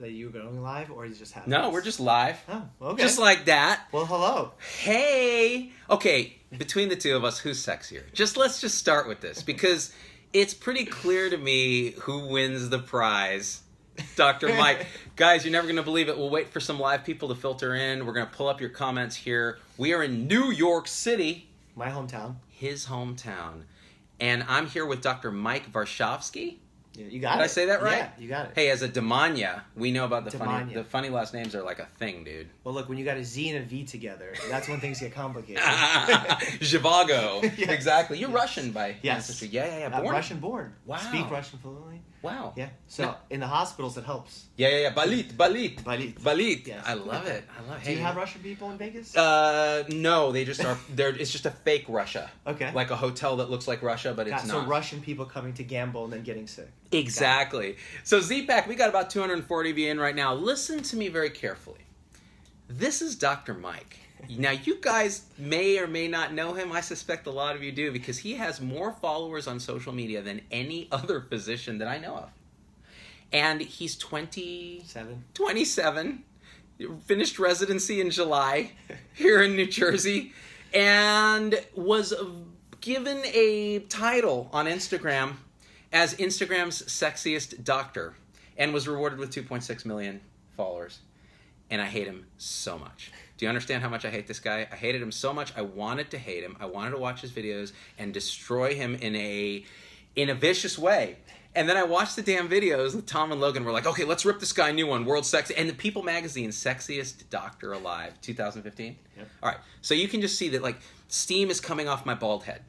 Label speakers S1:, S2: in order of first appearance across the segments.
S1: that you were going live, or is it just happening?
S2: No, we're just live.
S1: Oh, okay.
S2: Just like that.
S1: Well, hello.
S2: Hey. Okay, between the two of us, who's sexier? Let's just start with this, because it's pretty clear to me who wins the prize. Dr. Mike. Guys, you're never going to believe it. We'll wait for some live people to filter in. We're going to pull up your comments here. We are in New York City.
S1: My hometown.
S2: His hometown. And I'm here with Dr. Mike Varshavsky.
S1: Yeah, you got it.
S2: Did I say that right?
S1: Yeah, you got it.
S2: Hey, as a Demania, we know about the
S1: Demania.
S2: funny last names are like a thing, dude.
S1: Well, look, when you got a Z and a V together, that's when things get complicated.
S2: Zhivago.
S1: Yes.
S2: Exactly. You're Russian by
S1: Yes.
S2: ancestry. Yeah. Born.
S1: Russian born.
S2: Wow.
S1: Speak Russian fluently.
S2: Wow.
S1: Yeah. So in the hospitals, it helps.
S2: Yeah. Balit.
S1: Yes.
S2: I love it.
S1: Do you have Russian people in Vegas?
S2: No, they just are. It's just a fake Russia.
S1: Okay.
S2: Like a hotel that looks like Russia, but it's not.
S1: So Russian people coming to gamble and then getting sick.
S2: Exactly. So Z-Pack, we got about 240 of you in right now. Listen to me very carefully. This is Dr. Mike. Now, you guys may or may not know him. I suspect a lot of you do, because he has more followers on social media than any other physician that I know of. And he's 27, finished residency in July here in New Jersey, and was given a title on Instagram as Instagram's sexiest doctor, and was rewarded with 2.6 million followers. And I hate him so much. Do you understand how much I hate this guy? I hated him so much. I wanted to hate him. I wanted to watch his videos and destroy him in a vicious way. And then I watched the damn videos with Tom and Logan. We're like, okay, let's rip this guy a new one. World Sex. And the People magazine, Sexiest Doctor Alive, 2015.
S1: Yep. All
S2: right. So you can just see that, like, steam is coming off my bald head.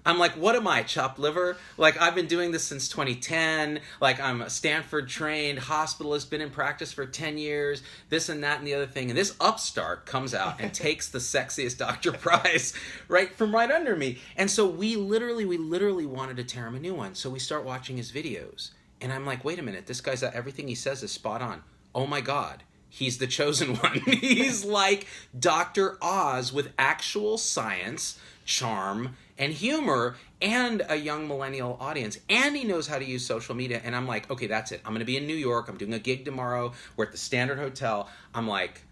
S2: I'm like, what am I, chopped liver? Like, I've been doing this since 2010. Like, I'm a Stanford-trained hospitalist, been in practice for 10 years, this and that and the other thing. And this upstart comes out and takes the Sexiest Doctor prize right under me. And so we literally wanted to tear him a new one. So we start watching his videos. And I'm like, wait a minute, this guy's, everything he says is spot on. Oh my God. He's the chosen one. He's like Dr. Oz with actual science, charm, and humor, and a young millennial audience. And he knows how to use social media. And I'm like, okay, that's it. I'm going to be in New York. I'm doing a gig tomorrow. We're at the Standard Hotel. I'm like,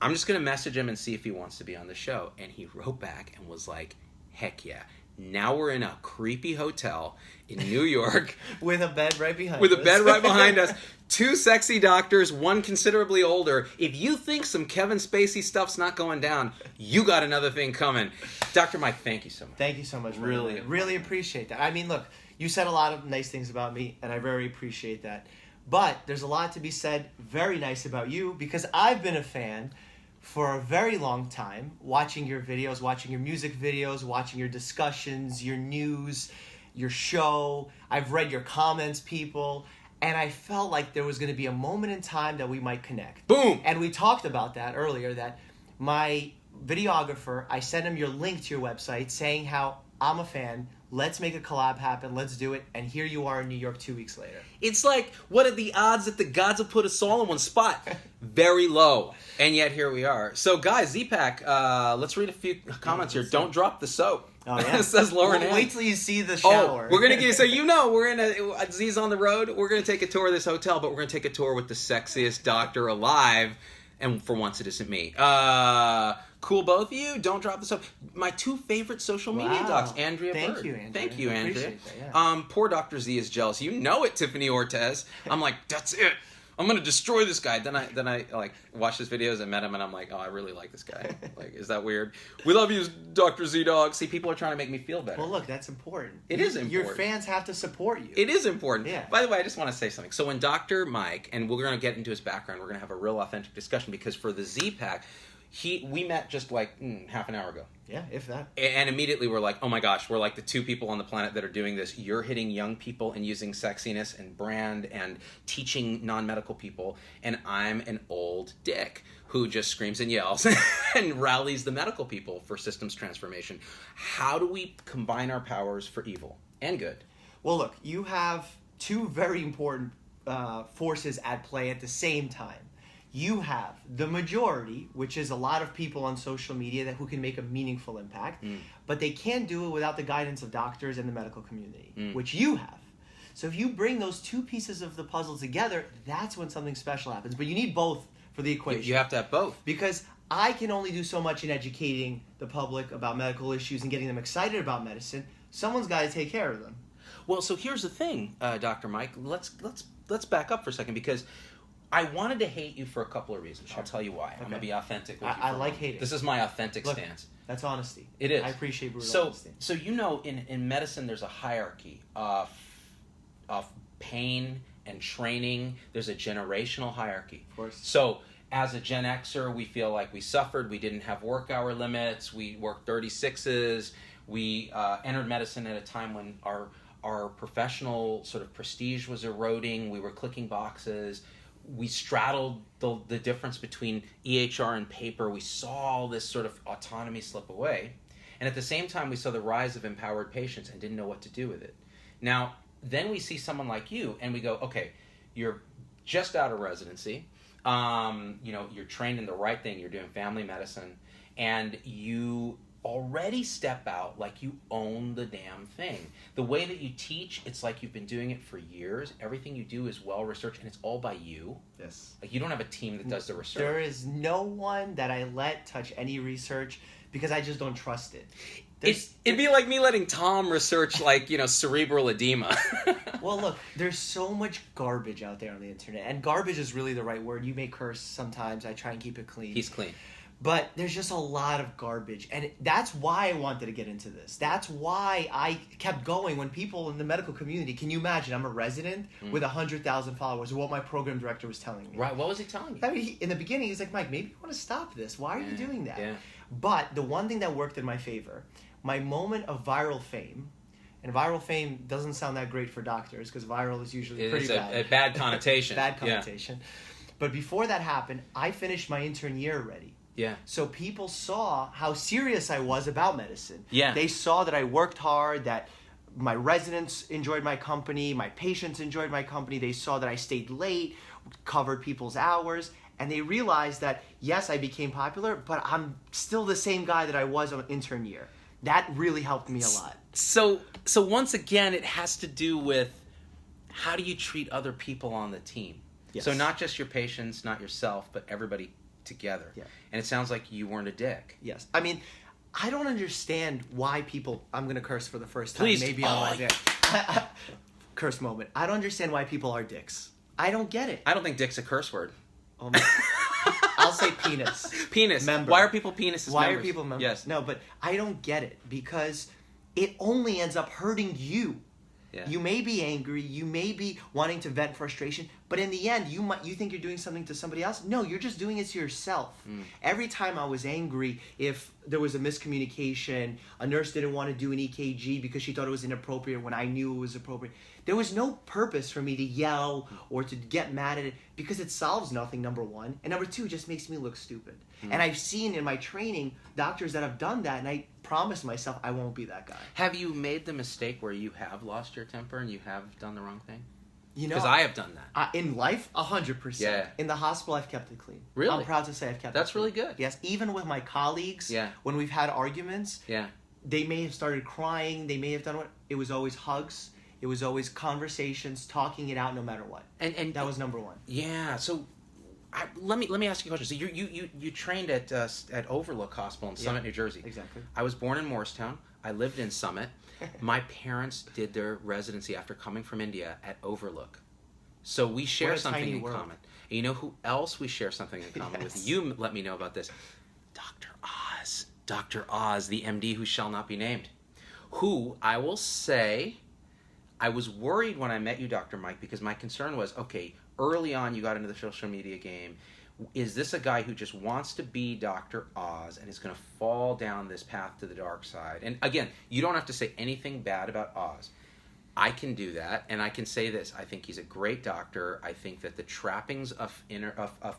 S2: I'm just going to message him and see if he wants to be on the show. And he wrote back and was like, heck yeah. Now we're in a creepy hotel in New York.
S1: With a bed right behind us.
S2: With a bed right behind us. Two sexy doctors, one considerably older. If you think some Kevin Spacey stuff's not going down, you got another thing coming. Dr. Mike, thank you so much.
S1: Thank you so much.
S2: Really.
S1: Really appreciate that. I mean, look, you said a lot of nice things about me, and I very appreciate that. But there's a lot to be said very nice about you, because I've been a fan for a very long time, watching your videos, watching your music videos, watching your discussions, your news, your show. I've read your comments, people, and I felt like there was going to be a moment in time that we might connect.
S2: Boom!
S1: And we talked about that earlier, that my videographer, I sent him your link to your website saying how I'm a fan, let's make a collab happen, let's do it, and here you are in New York 2 weeks later.
S2: It's like, what are the odds that the gods will put us all in one spot? Very low. And yet here we are. So guys, Z-Pack, let's read a few comments here. Don't drop the soap.
S1: Oh, yeah.
S2: Says Lauren.
S1: Well, wait till you see the shower.
S2: Oh, we're going to give, so we're Z's on the road. We're going to take a tour of this hotel, but we're going to take a tour with the sexiest doctor alive. And for once, it isn't me. Cool, both of you. Don't drop the soap. My two favorite social media docs, Andrea Bird.
S1: Thank you, Andrea.
S2: Appreciate
S1: that, yeah.
S2: Poor Dr. Z is jealous. You know it, Tiffany Ortez. I'm like, that's it. I'm gonna destroy this guy. Then I like watched his videos and met him, and I'm like, oh, I really like this guy. Like, is that weird? We love you, Dr. Z Dog. See, people are trying to make me feel better.
S1: Well, look, that's important.
S2: It is important.
S1: Your fans have to support you.
S2: It is important.
S1: Yeah.
S2: By the way, I just want to say something. So when Dr. Mike, and we're gonna get into his background, we're gonna have a real authentic discussion, because for the Z-Pack, we met just like half an hour ago.
S1: Yeah, if that.
S2: And immediately we're like, oh my gosh, we're like the two people on the planet that are doing this. You're hitting young people and using sexiness and brand and teaching non-medical people. And I'm an old dick who just screams and yells and rallies the medical people for systems transformation. How do we combine our powers for evil and good?
S1: Well, look, you have two very important forces at play at the same time. You have the majority, which is a lot of people on social media who can make a meaningful impact, but they can't do it without the guidance of doctors and the medical community, which you have. So if you bring those two pieces of the puzzle together, that's when something special happens. But you need both for the equation.
S2: You have to have both.
S1: Because I can only do so much in educating the public about medical issues and getting them excited about medicine. Someone's got to take care of them.
S2: Well, so here's the thing, Dr. Mike. Let's back up for a second, because I wanted to hate you for a couple of reasons. Sure. I'll tell you why. Okay. I'm going to be authentic with you.
S1: I like hating.
S2: This is my authentic stance.
S1: That's honesty.
S2: It is.
S1: I appreciate brutal honesty.
S2: So in medicine, there's a hierarchy of pain and training. There's a generational hierarchy.
S1: Of course.
S2: So as a Gen Xer, we feel like we suffered. We didn't have work hour limits. We worked 36s. We entered medicine at a time when our professional sort of prestige was eroding. We were clicking boxes. We straddled the difference between EHR and paper. We saw all this sort of autonomy slip away. And at the same time, we saw the rise of empowered patients and didn't know what to do with it. Now, then we see someone like you, and we go, okay, you're just out of residency. You're trained in the right thing. You're doing family medicine. And you already step out like you own the damn thing. The way that you teach, it's like you've been doing it for years. Everything you do is well researched, and it's all by you.
S1: Yes.
S2: Like, you don't have a team that does the research.
S1: There is no one that I let touch any research because I just don't trust it.
S2: It'd be like me letting Tom research, cerebral edema.
S1: Well, look, there's so much garbage out there on the internet, and garbage is really the right word. You may curse sometimes. I try and keep it clean.
S2: He's clean.
S1: But there's just a lot of garbage. And that's why I wanted to get into this. That's why I kept going when people in the medical community, can you imagine, I'm a resident with 100,000 followers, what my program director was telling me.
S2: Right, what was he telling you?
S1: I mean, in the beginning, he's like, Mike, maybe you want to stop this. Why are you doing that?
S2: Yeah.
S1: But the one thing that worked in my favor, my moment of viral fame, and viral fame doesn't sound that great for doctors because viral is usually pretty bad.
S2: It's a bad connotation.
S1: Bad connotation. Yeah. But before that happened, I finished my intern year already.
S2: Yeah.
S1: So people saw how serious I was about medicine.
S2: Yeah.
S1: They saw that I worked hard, that my residents enjoyed my company, my patients enjoyed my company. They saw that I stayed late, covered people's hours, and they realized that, yes, I became popular, but I'm still the same guy that I was on intern year. That really helped me a lot.
S2: So once again, it has to do with how do you treat other people on the team.
S1: Yes.
S2: So not just your patients, not yourself, but everybody together.
S1: Yeah.
S2: And it sounds like you weren't a dick.
S1: Yes. I mean, I don't understand why people, I'm going to curse for the first time.
S2: Please.
S1: Maybe I'm a dick. Curse moment. I don't understand why people are dicks. I don't get it.
S2: I don't think dick's a curse word.
S1: Oh my. I'll say penis.
S2: Penis.
S1: Member.
S2: Why are people penises
S1: Why
S2: members?
S1: are people members?
S2: Yes.
S1: No, but I don't get it because it only ends up hurting you.
S2: Yeah.
S1: You may be angry, you may be wanting to vent frustration, but in the end, you think you're doing something to somebody else? No, you're just doing it to yourself. Every time I was angry, if there was a miscommunication, a nurse didn't want to do an EKG because she thought it was inappropriate when I knew it was appropriate. There was no purpose for me to yell or to get mad at it because it solves nothing, number one. And number two, it just makes me look stupid. And I've seen in my training doctors that have done that, and I promised myself I won't be that guy.
S2: Have you made the mistake where you have lost your temper and you have done the wrong thing?
S1: You know,
S2: because I have done that.
S1: In life, 100%.
S2: Yeah.
S1: In the hospital, I've kept it clean.
S2: Really?
S1: I'm proud to say I've kept it clean.
S2: That's really good.
S1: Yes, even with my colleagues,
S2: Yeah.
S1: when we've had arguments,
S2: Yeah.
S1: they may have started crying, they may have done what, it was always hugs, it was always conversations, talking it out no matter what.
S2: And
S1: that was number one.
S2: Yeah, so let me ask you a question. So you trained at Overlook Hospital in Summit, New Jersey.
S1: Exactly.
S2: I was born in Morristown. I lived in Summit. My parents did their residency after coming from India at Overlook. So we share something in common. And you know who else we share something in common with? You let me know about this. Dr. Oz. Dr. Oz, the MD who shall not be named. Who, I will say, I was worried when I met you, Dr. Mike, because my concern was, okay, early on you got into the social media game. Is this a guy who just wants to be Dr. Oz and is going to fall down this path to the dark side? And again, you don't have to say anything bad about Oz. I can do that, and I can say this. I think he's a great doctor. I think that the trappings of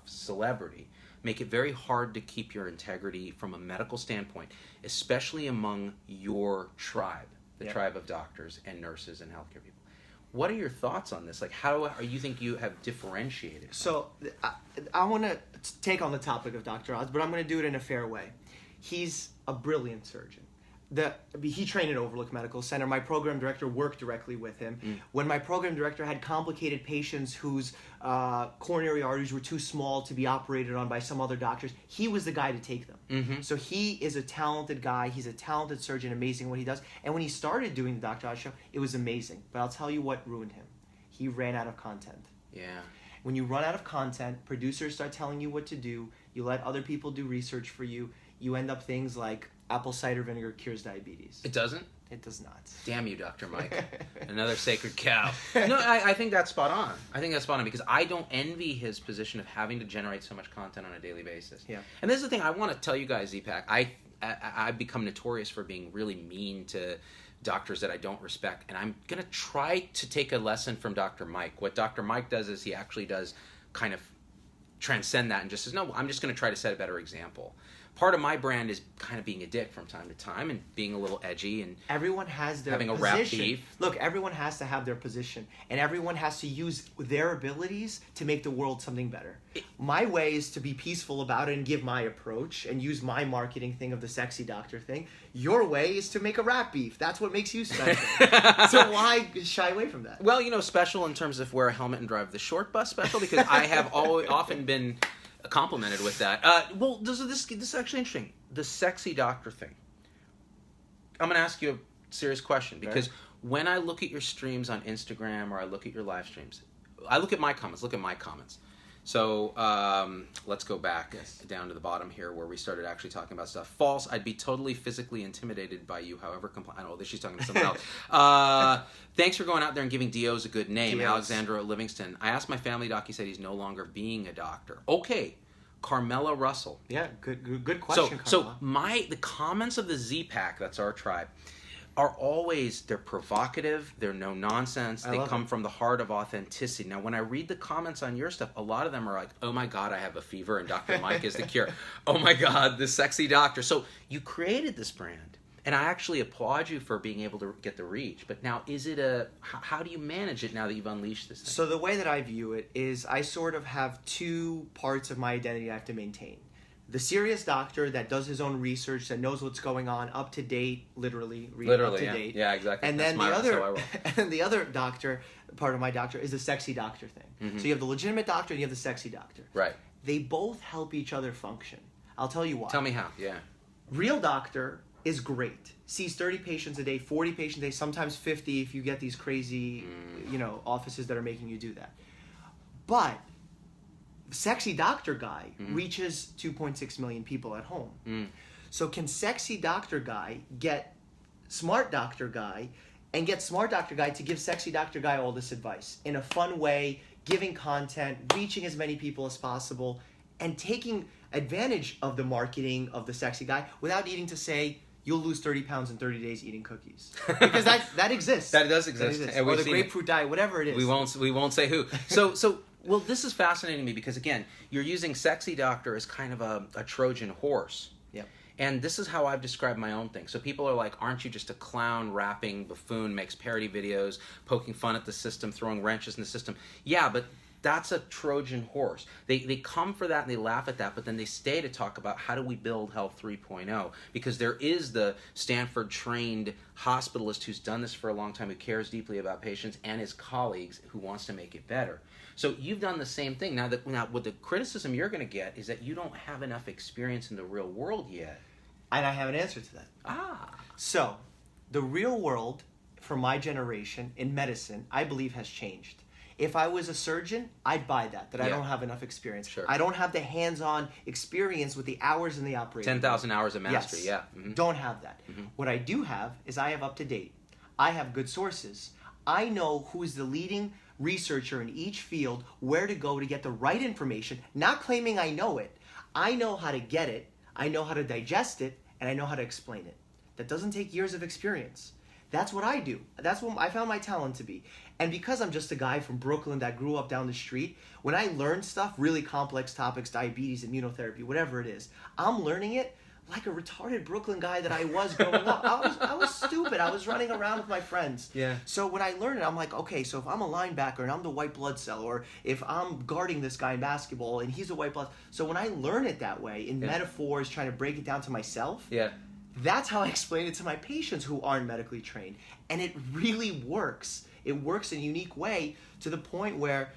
S2: celebrity make it very hard to keep your integrity from a medical standpoint, especially among your tribe, the tribe of doctors and nurses and healthcare people. What are your thoughts on this? Like, how are you think you have differentiated?
S1: So, I want to take on the topic of Dr. Oz, but I'm going to do it in a fair way. He's a brilliant surgeon. he trained at Overlook Medical Center. My program director worked directly with him. When my program director had complicated patients whose coronary arteries were too small to be operated on by some other doctors, he was the guy to take them. So he is a talented guy. He's a talented surgeon, amazing what he does. And when he started doing the Dr. Oz show, it was amazing. But I'll tell you what ruined him. He ran out of content.
S2: Yeah.
S1: When you run out of content, producers start telling you what to do. You let other people do research for you. You end up things like apple cider vinegar cures diabetes.
S2: It doesn't?
S1: It does not.
S2: Damn you, Dr. Mike. Another sacred cow. No, I think that's spot on. I think that's spot on because I don't envy his position of having to generate so much content on a daily basis.
S1: Yeah.
S2: And this is the thing I want to tell you guys, Z-Pack. I've become notorious for being really mean to doctors that I don't respect. And I'm going to try to take a lesson from Dr. Mike. What Dr. Mike does is he actually does kind of transcend that and just says, no, I'm just going to try to set a better example. Part of my brand is kind of being a dick from time to time and being a little edgy and
S1: everyone has their
S2: having a
S1: position.
S2: rap beef.
S1: Look, everyone has to have their position, and everyone has to use their abilities to make the world something better. My way is to be peaceful about it and give my approach and use my marketing thing of the sexy doctor thing. Your way is to make a rap beef. That's what makes you special. So why shy away from that?
S2: Well, special in terms of wear a helmet and drive the short bus special because I have often been complimented with that. Well, this is actually interesting. The sexy doctor thing. I'm going to ask you a serious question because when I look at your streams on Instagram or I look at your live streams, I look at my comments. Look at my comments. So let's go back down to the bottom here where we started actually talking about stuff. False. I'd be totally physically intimidated by you. However, I know she's talking to someone else. Thanks for going out there and giving Dios a good name, Alexandra Livingston. I asked my family doc. He said he's no longer being a doctor. Okay. Carmela Russell.
S1: Yeah, good question,
S2: Carmela. So the comments of the Z-Pack, that's our tribe, are always, they're provocative, they're no nonsense, they come from the heart of authenticity. Now, when I read the comments on your stuff, a lot of them are like, oh my God, I have a fever and Dr. Mike is the cure. Oh my God, the sexy doctor. So you created this brand. And I actually applaud you for being able to get the reach. But now, how do you manage it now that you've unleashed this thing?
S1: So the way that I view it is I sort of have two parts of my identity I have to maintain. The serious doctor that does his own research, that knows what's going on, up to date, literally up to date.
S2: Yeah, exactly.
S1: And then the other doctor, part of my doctor, is the sexy doctor thing. Mm-hmm. So you have the legitimate doctor and you have the sexy doctor.
S2: Right.
S1: They both help each other function. I'll tell you why.
S2: Tell me how, yeah.
S1: Real doctor is great. Sees 30 patients a day, 40 patients a day, sometimes 50 if you get these crazy, offices that are making you do that. But sexy doctor guy reaches 2.6 million people at home. So can sexy doctor guy get smart doctor guy and get smart doctor guy to give sexy doctor guy all this advice in a fun way, giving content, reaching as many people as possible, and taking advantage of the marketing of the sexy guy without needing to say, you'll lose 30 pounds in 30 days eating cookies. Because that exists.
S2: That does exist.
S1: And or the grapefruit diet, whatever it is.
S2: We won't say who. So well, this is fascinating to me because, again, you're using sexy doctor as kind of a Trojan horse.
S1: Yep.
S2: And this is how I've described my own thing. So people are like, aren't you just a clown, rapping buffoon, makes parody videos, poking fun at the system, throwing wrenches in the system? Yeah, but that's a Trojan horse. They come for that and they laugh at that, but then they stay to talk about how do we build Health 3.0, because there is the Stanford-trained hospitalist who's done this for a long time, who cares deeply about patients and his colleagues, who wants to make it better. So you've done the same thing. Now, what the criticism you're going to get is that you don't have enough experience in the real world yet.
S1: And I have an answer to that. So the real world for my generation in medicine, I believe, has changed. If I was a surgeon, I'd buy that I don't have enough experience.
S2: Sure.
S1: I don't have the hands-on experience with the hours in the operating
S2: 10,000 hours of mastery,
S1: yes.
S2: Yeah. Mm-hmm.
S1: Don't have that.
S2: Mm-hmm.
S1: What I do have is I have up-to-date. I have good sources. I know who is the leading researcher in each field, where to go to get the right information, not claiming I know it. I know how to get it, I know how to digest it, and I know how to explain it. That doesn't take years of experience. That's what I do. That's what I found my talent to be. And because I'm just a guy from Brooklyn that grew up down the street, when I learn stuff, really complex topics, diabetes, immunotherapy, whatever it is, I'm learning it like a retarded Brooklyn guy that I was growing up. I was stupid. I was running around with my friends.
S2: Yeah.
S1: So when I learn it, I'm like, okay, so if I'm a linebacker and I'm the white blood cell, or if I'm guarding this guy in basketball and he's a white blood, so when I learn it that way in metaphors, trying to break it down to myself, that's how I explain it to my patients who aren't medically trained. And it really works. It works in a unique way to the point where,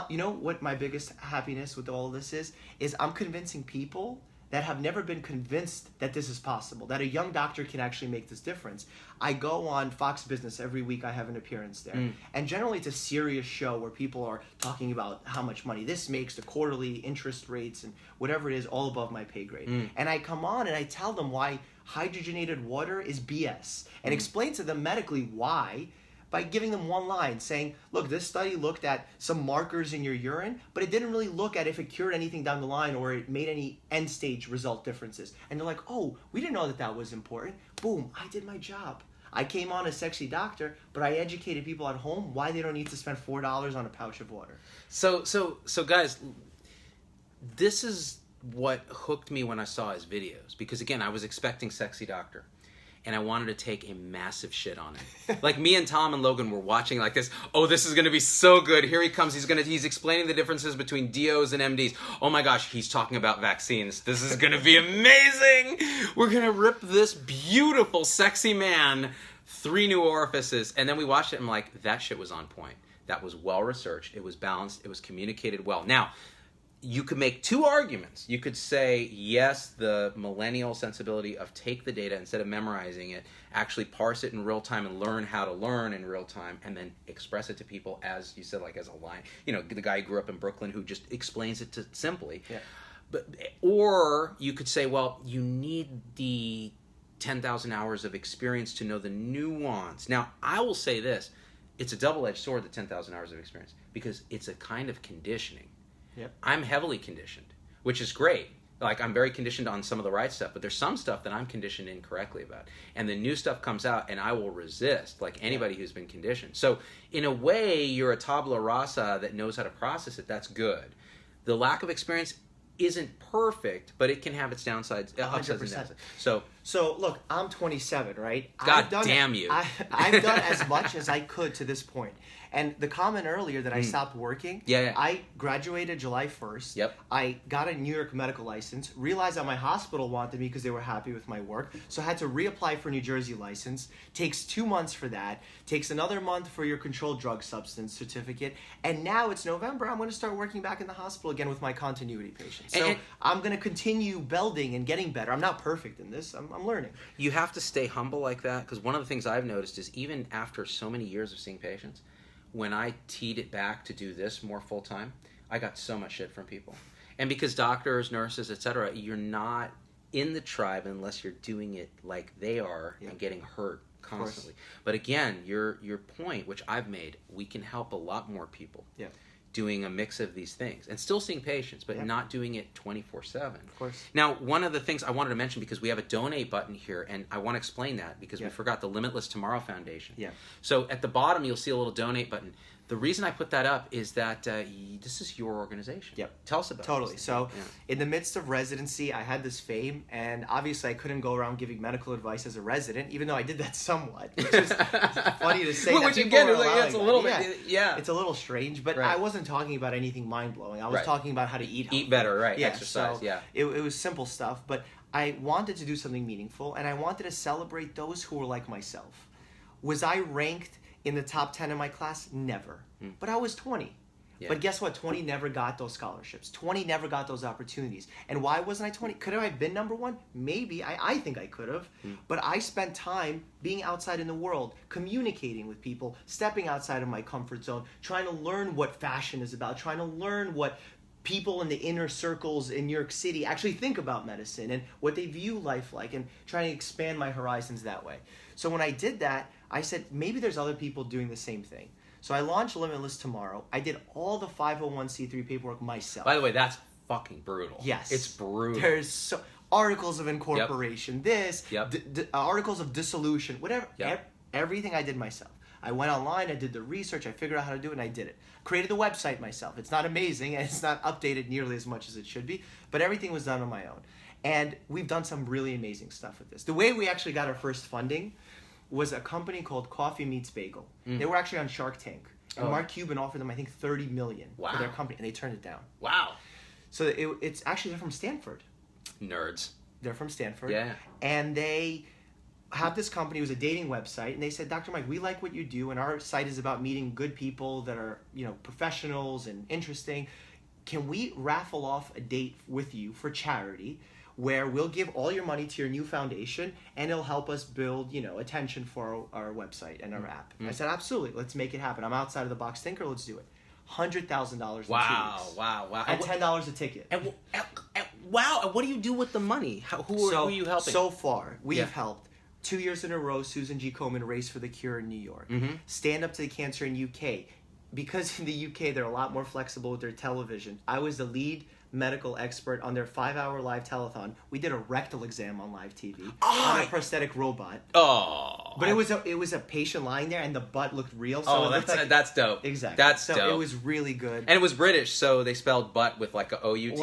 S1: you know what my biggest happiness with all of this is I'm convincing people that have never been convinced that this is possible, that a young doctor can actually make this difference. I go on Fox Business every week. I have an appearance there. And generally it's a serious show where people are talking about how much money this makes, the quarterly interest rates, and whatever it is, all above my pay grade. And I come on and I tell them why hydrogenated water is BS and explain to them medically why, by giving them one line saying, look, this study looked at some markers in your urine, but it didn't really look at if it cured anything down the line or it made any end stage result differences. And they're like, oh, we didn't know that that was important. Boom, I did my job. I came on as Sexy Doctor, but I educated people at home why they don't need to spend $4 on a pouch of water.
S2: So guys, this is what hooked me when I saw his videos. Because again, I was expecting Sexy Doctor. And I wanted to take a massive shit on it. Like me and Tom and Logan were watching like this. Oh, this is going to be so good. Here he comes. He's explaining the differences between DOs and MDs. Oh my gosh, he's talking about vaccines. This is going to be amazing. We're going to rip this beautiful, sexy man 3 new orifices. And then we watched it and I'm like, that shit was on point. That was well researched. It was balanced. It was communicated well. Now, you could make 2 arguments. You could say, yes, the millennial sensibility of take the data instead of memorizing it, actually parse it in real time and learn how to learn in real time, and then express it to people as you said, like as a line. You know, the guy who grew up in Brooklyn who just explains it to simply. Yeah. Or you could say, well, you need the 10,000 hours of experience to know the nuance. Now, I will say this. It's a double-edged sword, the 10,000 hours of experience, because it's a kind of conditioning. Yep. I'm heavily conditioned, which is great. Like, I'm very conditioned on some of the right stuff, but there's some stuff that I'm conditioned incorrectly about. And the new stuff comes out, and I will resist, like anybody who's been conditioned. So, in a way, you're a tabula rasa that knows how to process it. That's good. The lack of experience isn't perfect, but it can have its downsides, upsides and downsides.
S1: So look, I'm 27, right?
S2: God damn you.
S1: I've done as much as I could to this point. And the comment earlier that I stopped working, I graduated July 1st.
S2: Yep.
S1: I got a New York medical license, realized that my hospital wanted me because they were happy with my work. So I had to reapply for a New Jersey license. Takes 2 months for that. Takes another month for your controlled drug substance certificate. And now it's November. I'm going to start working back in the hospital again with my continuity patients. So I'm going to continue building and getting better. I'm not perfect in this. I'm learning.
S2: You have to stay humble like that, because one of the things I've noticed is even after so many years of seeing patients, when I teed it back to do this more full time, I got so much shit from people. And because doctors, nurses, etc., you're not in the tribe unless you're doing it like they are and getting hurt constantly. But again, your point, which I've made, we can help a lot more people. Yeah. Doing a mix of these things and still seeing patients, but not doing it 24/7.
S1: Of course.
S2: Now, one of the things I wanted to mention, because we have a donate button here, and I want to explain that because we forgot the Limitless Tomorrow Foundation. Yeah. So at the bottom, you'll see a little donate button. The reason I put that up is that this is your organization. Yep. Tell us about it.
S1: Totally. So in the midst of residency, I had this fame, and obviously I couldn't go around giving medical advice as a resident, even though I did that somewhat, which is funny to say.
S2: Which again, it's a little bit,
S1: it's a little strange, but I wasn't talking about anything mind-blowing. I was talking about how to eat healthy.
S2: Eat better, right.
S1: Yeah,
S2: exercise,
S1: so it was simple stuff, but I wanted to do something meaningful, and I wanted to celebrate those who were like myself. Was I ranked in the top 10 in my class? Never. But I was 20. Yeah. But guess what? 20 never got those scholarships. 20 never got those opportunities. And why wasn't I 20? Could I have been number 1? Maybe. I think I could have. But I spent time being outside in the world, communicating with people, stepping outside of my comfort zone, trying to learn what fashion is about, trying to learn what people in the inner circles in New York City actually think about medicine and what they view life like, and trying to expand my horizons that way. So when I did that, I said, maybe there's other people doing the same thing. So I launched Limitless Tomorrow. I did all the 501c3 paperwork myself.
S2: By the way, that's fucking brutal.
S1: Yes.
S2: It's brutal.
S1: There's articles of incorporation, articles of dissolution, whatever. Everything I did myself. I went online, I did the research, I figured out how to do it, and I did it. Created the website myself. It's not amazing, and it's not updated nearly as much as it should be, but everything was done on my own. And we've done some really amazing stuff with this. The way we actually got our first funding was a company called Coffee Meets Bagel. They were actually on Shark Tank. And Mark Cuban offered them, I think, $30 million for their company, and they turned it down.
S2: Wow.
S1: So it's actually, they're from Stanford.
S2: Nerds.
S1: They're from Stanford.
S2: Yeah.
S1: And they have this company. It was a dating website, and they said, Dr. Mike, we like what you do, and our site is about meeting good people that are, professionals and interesting. Can we raffle off a date with you for charity where we'll give all your money to your new foundation, and it'll help us build, attention for our website and our app? I said, absolutely, let's make it happen. I'm outside of the box thinker, let's do it. $100,000 in 2 weeks.
S2: Wow.
S1: And $10 a ticket.
S2: And wow, and what do you do with the money? Who are you helping?
S1: So far, we've helped 2 years in a row, Susan G. Komen Race for the Cure in New York. Stand Up to the Cancer in UK. Because in the UK, they're a lot more flexible with their television. I was the lead medical expert on their 5-hour live telethon. We did a rectal exam on live TV on a prosthetic robot. But it was a patient lying there, and the butt looked real. So
S2: that's dope.
S1: Exactly.
S2: That's dope.
S1: It was really good.
S2: And it was British, so they spelled butt with like a O-U-T.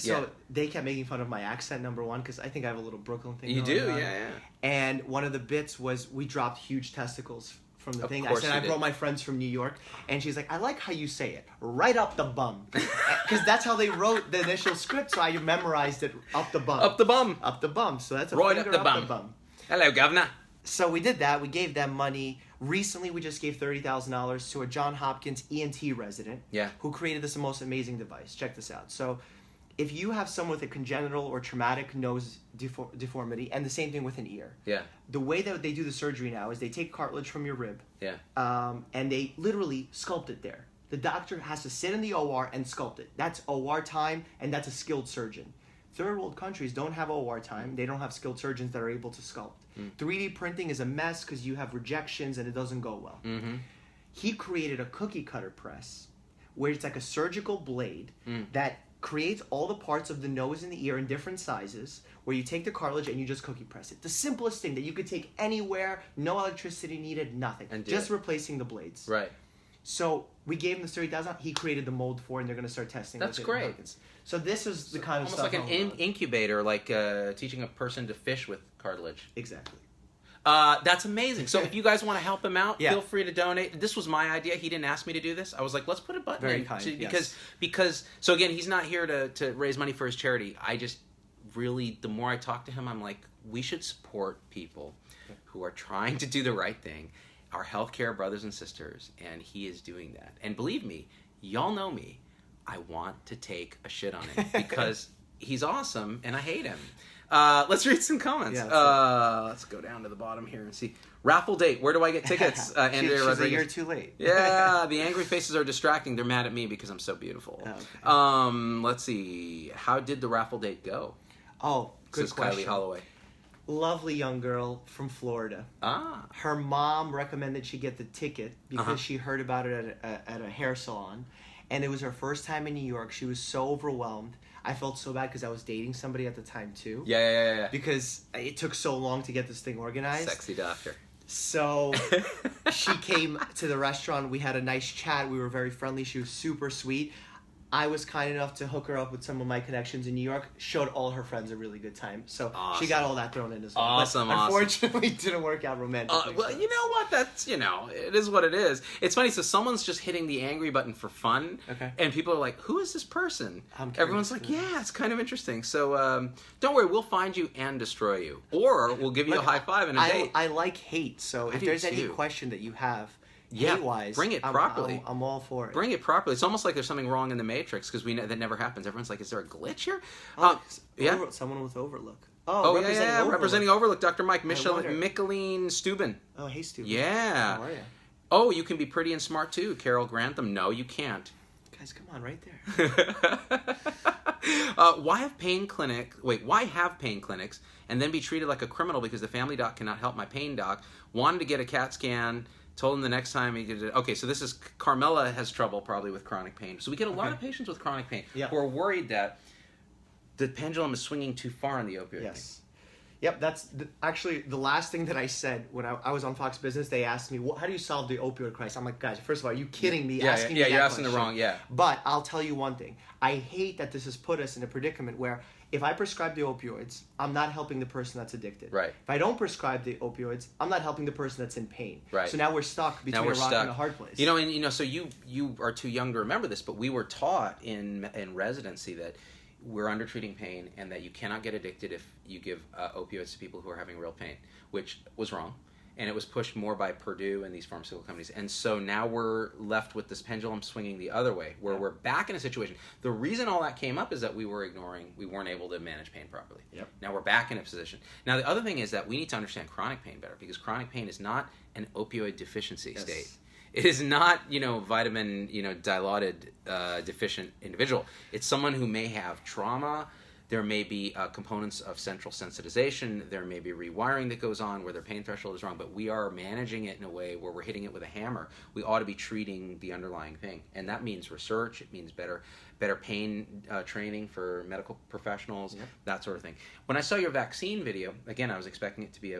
S1: Well, they kept making fun of my accent, number one, because I think I have a little Brooklyn thing
S2: You
S1: going
S2: do,
S1: on.
S2: yeah.
S1: And one of the bits was we dropped huge testicles from the thing. I
S2: course
S1: said
S2: you
S1: I
S2: did.
S1: brought my friends from New York, and she's like, I like how you say it, right up the bum, because that's how they wrote the initial script. So I memorized it, up the bum,
S2: Up the bum.
S1: up the bum. So that's a
S2: Right
S1: finger
S2: up the bum. Hello, governor.
S1: So we did that. We gave them money. Recently, we just gave $30,000 to a John Hopkins ENT resident who created this most amazing device. Check this out. So if you have someone with a congenital or traumatic nose deformity, and the same thing with an ear, the way that they do the surgery now is they take cartilage from your rib, and they literally sculpt it there. The doctor has to sit in the OR and sculpt it. That's OR time, and that's a skilled surgeon. Third world countries don't have OR time. They don't have skilled surgeons that are able to sculpt. 3D printing is a mess because you have rejections and it doesn't go well. He created a cookie cutter press where it's like a surgical blade that creates all the parts of the nose and the ear in different sizes, where you take the cartilage and you just cookie press it. The simplest thing that you could take anywhere, no electricity needed, nothing. And just replacing the blades.
S2: Right.
S1: So we gave him the $30,000. He created the mold for it, and they're going to start testing.
S2: That's
S1: with
S2: great.
S1: It. So this is the kind of
S2: almost
S1: stuff.
S2: Almost like an incubator, like teaching a person to fish with cartilage.
S1: Exactly.
S2: That's amazing. So if you guys want to help him out, feel free to donate. This was my idea. He didn't ask me to do this. I was like, let's put a button
S1: Very
S2: in.
S1: kind,
S2: Because so again, he's not here to raise money for his charity. I just really, the more I talk to him, I'm like, we should support people who are trying to do the right thing, our healthcare brothers and sisters, and he is doing that. And believe me, y'all know me. I want to take a shit on him because he's awesome and I hate him. Let's read some comments. Let's go down to the bottom here and see. Raffle date. Where do I get tickets? Andrea
S1: she's
S2: Rodriguez.
S1: a year too late.
S2: Yeah, the angry faces are distracting. They're mad at me because I'm so beautiful. Okay. Let's see. How did the raffle date go?
S1: Oh, good question.
S2: Kylie Holloway.
S1: Lovely young girl from Florida. Her mom recommended she get the ticket because she heard about it at a hair salon. And it was her first time in New York. She was so overwhelmed. I felt so bad because I was dating somebody at the time, too.
S2: Yeah.
S1: Because it took so long to get this thing organized.
S2: Sexy doctor.
S1: So she came to the restaurant. We had a nice chat. We were very friendly. She was super sweet. I was kind enough to hook her up with some of my connections in New York. Showed all her friends a really good time. So she got all that thrown in as well.
S2: Awesome.
S1: Unfortunately, it didn't work out romantically.
S2: Well, you know what? That's, it is what it is. It's funny. So someone's just hitting the angry button for fun.
S1: Okay.
S2: And people are like, who is this person? Everyone's like, yeah, it's kind of interesting. So don't worry. We'll find you and destroy you. Or we'll give you a high five and a date.
S1: I like hate. So if there's any question that you have, hate-wise,
S2: bring it properly.
S1: I'm all for it.
S2: Bring it properly. It's almost like there's something wrong in the Matrix because we know that never happens. Everyone's like, is there a glitch here?
S1: Someone with Overlook.
S2: Representing Overlook, Dr. Mike Michelin Stubin.
S1: Oh, hey, Stubin.
S2: Yeah.
S1: How are you?
S2: Oh, you can be pretty and smart too, Carol Grantham. No, you can't.
S1: Guys, come on, right there.
S2: Why have pain clinics and then be treated like a criminal because the family doc cannot help my pain doc? Wanted to get a CAT scan. Told him the next time he did it. Okay, so this is Carmela has trouble probably with chronic pain. So we get a lot of patients with chronic pain who are worried that the pendulum is swinging too far on the opioid.
S1: Yes. Yep, that's actually the last thing that I said when I was on Fox Business. They asked me, how do you solve the opioid crisis? I'm like, guys, first of all, are you kidding me?
S2: You're asking the wrong,
S1: But I'll tell you one thing. I hate that this has put us in a predicament where if I prescribe the opioids, I'm not helping the person that's addicted.
S2: Right.
S1: If I don't prescribe the opioids, I'm not helping the person that's in pain.
S2: Right.
S1: So now we're stuck between a rock and a hard place.
S2: So you are too young to remember this, but we were taught in residency that we're under-treating pain and that you cannot get addicted if you give opioids to people who are having real pain, which was wrong. And it was pushed more by Purdue and these pharmaceutical companies. And so now we're left with this pendulum swinging the other way, where we're back in a situation. The reason all that came up is that we weren't able to manage pain properly.
S1: Yep.
S2: Now we're back in a position. Now the other thing is that we need to understand chronic pain better, because chronic pain is not an opioid deficiency state. It is not, vitamin, dilaudid deficient individual. It's someone who may have trauma. There may be components of central sensitization. There may be rewiring that goes on where their pain threshold is wrong, but we are managing it in a way where we're hitting it with a hammer. We ought to be treating the underlying thing, and that means research. It means better pain training for medical professionals, that sort of thing. When I saw your vaccine video, again, I was expecting it to be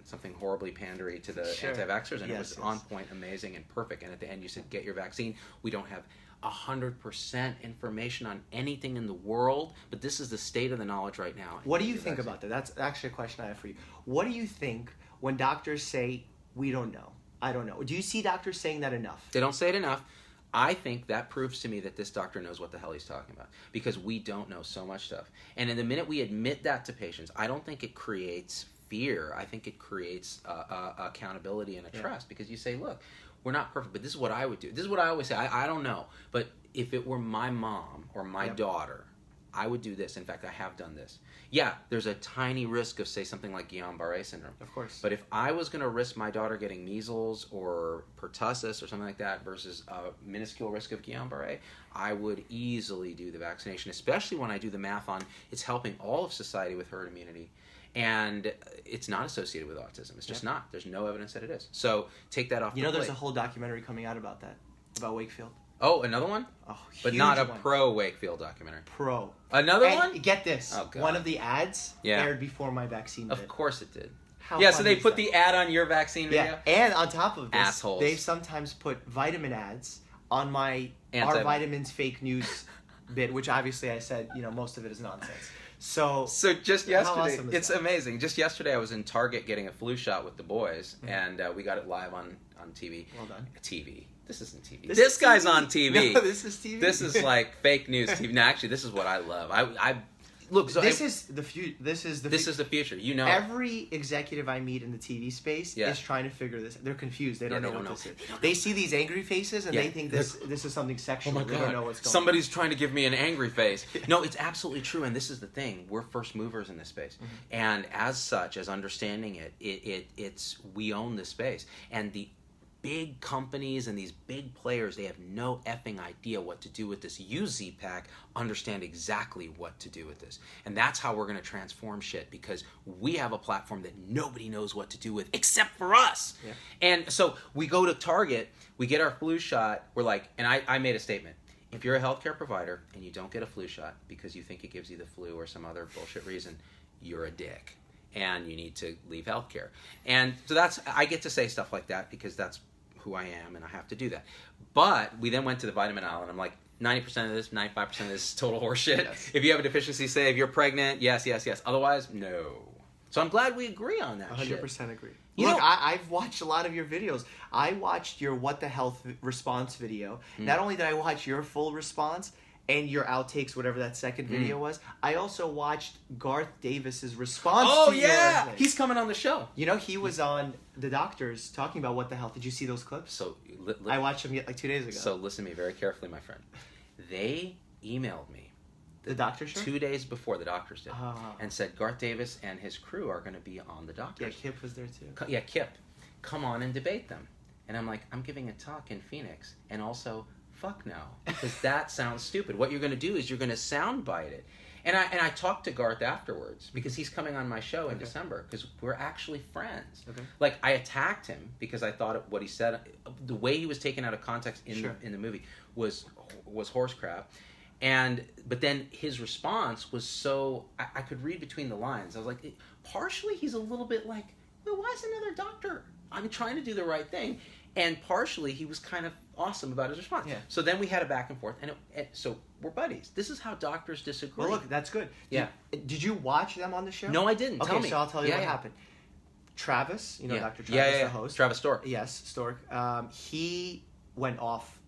S2: something horribly pandery to the anti-vaxxers, and it was on point, amazing, and perfect. And at the end, you said, get your vaccine. We don't have 100% information on anything in the world, but this is the state of the knowledge right now.
S1: What do you think about that? That's actually a question I have for you. What do you think when doctors say, we don't know, I don't know? Do you see doctors saying that enough?
S2: They don't say it enough. I think that proves to me that this doctor knows what the hell he's talking about, because we don't know so much stuff. And in the minute we admit that to patients, I don't think it creates fear. I think it creates accountability and a trust, because you say, look, we're not perfect, but this is what I would do. This is what I always say. I don't know, but if it were my mom or my daughter, I would do this. In fact, I have done this. Yeah, there's a tiny risk of, say, something like Guillain-Barré syndrome.
S1: Of course.
S2: But if I was going to risk my daughter getting measles or pertussis or something like that versus a minuscule risk of Guillain-Barré, I would easily do the vaccination, especially when I do the math on it's helping all of society with herd immunity. And it's not associated with autism. It's just not. There's no evidence that it is. So take that off the plate.
S1: There's a whole documentary coming out about that, about Wakefield.
S2: Oh, another one?
S1: Oh,
S2: but not a pro-Wakefield documentary.
S1: Pro.
S2: Another one?
S1: Get this.
S2: Oh, God.
S1: One of the ads aired before my vaccine
S2: Of course it did.
S1: How
S2: so they put the ad on your vaccine video?
S1: Yeah, and on top of this,
S2: assholes.
S1: They've sometimes put vitamin ads on my Our Vitamins Fake News bit, which obviously I said, most of it is nonsense. So
S2: just yesterday,
S1: awesome
S2: it's amazing. Just yesterday, I was in Target getting a flu shot with the boys, and we got it live on TV.
S1: Well done.
S2: TV. This isn't TV. This guy's on TV.
S1: No, this is TV.
S2: This is like fake news TV. No, actually, this is what I love. I look. So
S1: this is the future. This is the
S2: future.
S1: Every executive I meet in the TV space is trying to figure this. They're confused. They don't know what this is. They see these angry faces and they think this is something sexual.
S2: Oh my God.
S1: They don't know what's going on.
S2: Somebody's trying to give me an angry face. No, it's absolutely true. And this is the thing. We're first movers in this space, and as such, as understanding it's we own this space, and the big companies and these big players, they have no effing idea what to do with this. You, Z-Pack, understand exactly what to do with this. And that's how we're going to transform shit, because we have a platform that nobody knows what to do with except for us. Yeah. And so we go to Target, we get our flu shot, we're like, and I made a statement. If you're a healthcare provider and you don't get a flu shot because you think it gives you the flu or some other bullshit reason, you're a dick. And you need to leave healthcare. And so I get to say stuff like that because that's who I am, and I have to do that. But we then went to the vitamin aisle, and I'm like, 90% of this, 95% of this is total horseshit. Yes. If you have a deficiency, say if you're pregnant, yes. Otherwise, no. So I'm glad we agree on that
S1: 100% agree. Look, I've watched a lot of your videos. I watched your What the Health response video. Not only did I watch your full response and your outtakes, whatever that second video was, I also watched Garth Davis's response to your thing.
S2: He's coming on the show.
S1: He was on The Doctors talking about What the Health. Did you see those clips?
S2: So
S1: I watched them like 2 days ago.
S2: So listen to me very carefully, my friend. They emailed me.
S1: The Doctor Show?
S2: 2 days before the Doctors did. And said Garth Davis and his crew are going to be on the Doctors.
S1: Yeah, Kip was there too.
S2: Yeah, Kip. Come on and debate them. And I'm like, I'm giving a talk in Phoenix. And also, fuck no. Because that sounds stupid. What you're going to do is you're going to soundbite it. And I talked to Garth afterwards because he's coming on my show in December because we're actually friends. Okay. Like, I attacked him because I thought what he said, the way he was taken out of context in the movie was horse crap. But then his response was so, I could read between the lines. I was like, partially he's a little bit like, well, why is another doctor? I'm trying to do the right thing. And partially he was kind of awesome about his response. Yeah. So then we had a back and forth, and so we're buddies. This is how doctors disagree.
S1: Well, look, that's good.
S2: Yeah.
S1: Did you watch them on the show?
S2: No, I didn't.
S1: Okay,
S2: Tell me.
S1: So I'll tell you what happened. Travis, Dr. Travis, the host.
S2: Travis Stork.
S1: Yes, Stork. He went off